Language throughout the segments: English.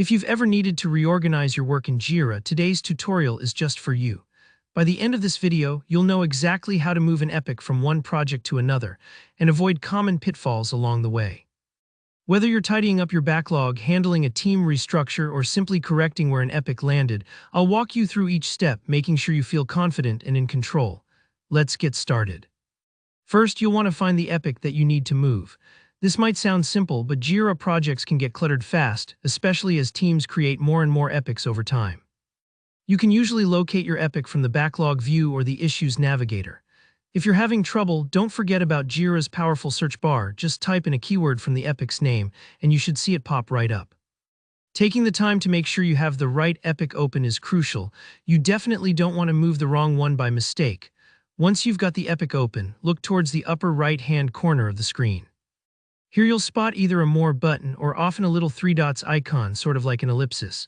If you've ever needed to reorganize your work in Jira, today's tutorial is just for you. By the end of this video, you'll know exactly how to move an epic from one project to another and avoid common pitfalls along the way. Whether you're tidying up your backlog, handling a team restructure, or simply correcting where an epic landed, I'll walk you through each step, making sure you feel confident and in control. Let's get started. First, you'll want to find the epic that you need to move. This might sound simple, but Jira projects can get cluttered fast, especially as teams create more and more epics over time. You can usually locate your epic from the backlog view or the issues navigator. If you're having trouble, don't forget about Jira's powerful search bar. Just type in a keyword from the epic's name, and you should see it pop right up. Taking the time to make sure you have the right epic open is crucial. You definitely don't want to move the wrong one by mistake. Once you've got the epic open, look towards the upper right-hand corner of the screen. Here you'll spot either a More button or often a little three dots icon, sort of like an ellipsis.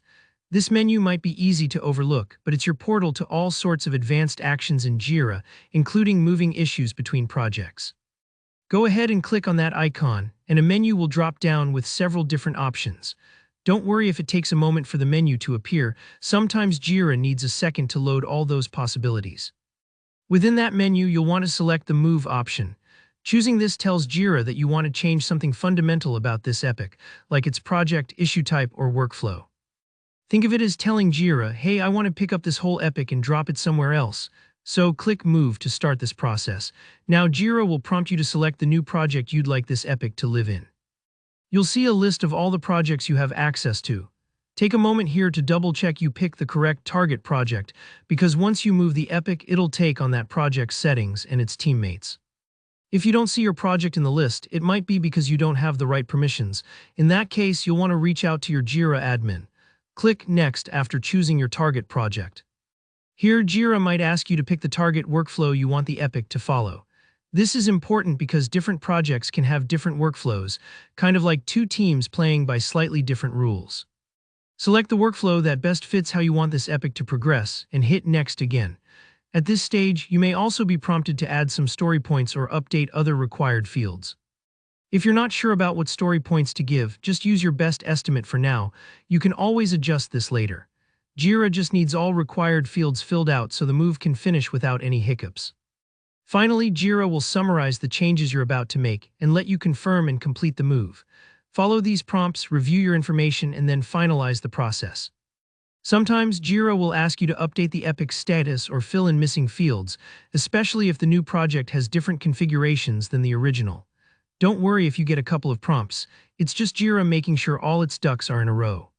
This menu might be easy to overlook, but it's your portal to all sorts of advanced actions in Jira, including moving issues between projects. Go ahead and click on that icon, and a menu will drop down with several different options. Don't worry if it takes a moment for the menu to appear. Sometimes Jira needs a second to load all those possibilities. Within that menu, you'll want to select the Move option. Choosing this tells Jira that you want to change something fundamental about this epic, like its project, issue type, or workflow. Think of it as telling Jira, hey, I want to pick up this whole epic and drop it somewhere else. So click Move to start this process. Now Jira will prompt you to select the new project you'd like this epic to live in. You'll see a list of all the projects you have access to. Take a moment here to double-check you pick the correct target project, because once you move the epic, it'll take on that project's settings and its teammates. If you don't see your project in the list, it might be because you don't have the right permissions. In that case, you'll want to reach out to your Jira admin. Click Next after choosing your target project. Here, Jira might ask you to pick the target workflow you want the epic to follow. This is important because different projects can have different workflows, kind of like two teams playing by slightly different rules. Select the workflow that best fits how you want this epic to progress, and hit Next again. At this stage, you may also be prompted to add some story points or update other required fields. If you're not sure about what story points to give, just use your best estimate for now. You can always adjust this later. Jira just needs all required fields filled out so the move can finish without any hiccups. Finally, Jira will summarize the changes you're about to make and let you confirm and complete the move. Follow these prompts, review your information, and then finalize the process. Sometimes Jira will ask you to update the epic's status or fill in missing fields, especially if the new project has different configurations than the original. Don't worry if you get a couple of prompts. It's just Jira making sure all its ducks are in a row.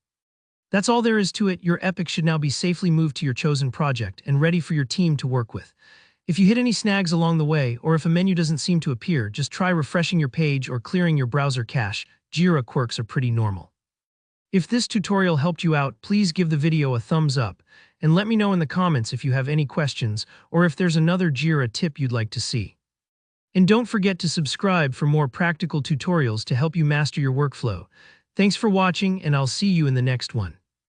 That's all there is to it. Your epic should now be safely moved to your chosen project and ready for your team to work with. If you hit any snags along the way, or if a menu doesn't seem to appear, just try refreshing your page or clearing your browser cache. Jira quirks are pretty normal. If this tutorial helped you out, please give the video a thumbs up, and let me know in the comments if you have any questions or if there's another Jira tip you'd like to see. And don't forget to subscribe for more practical tutorials to help you master your workflow. Thanks for watching, and I'll see you in the next one.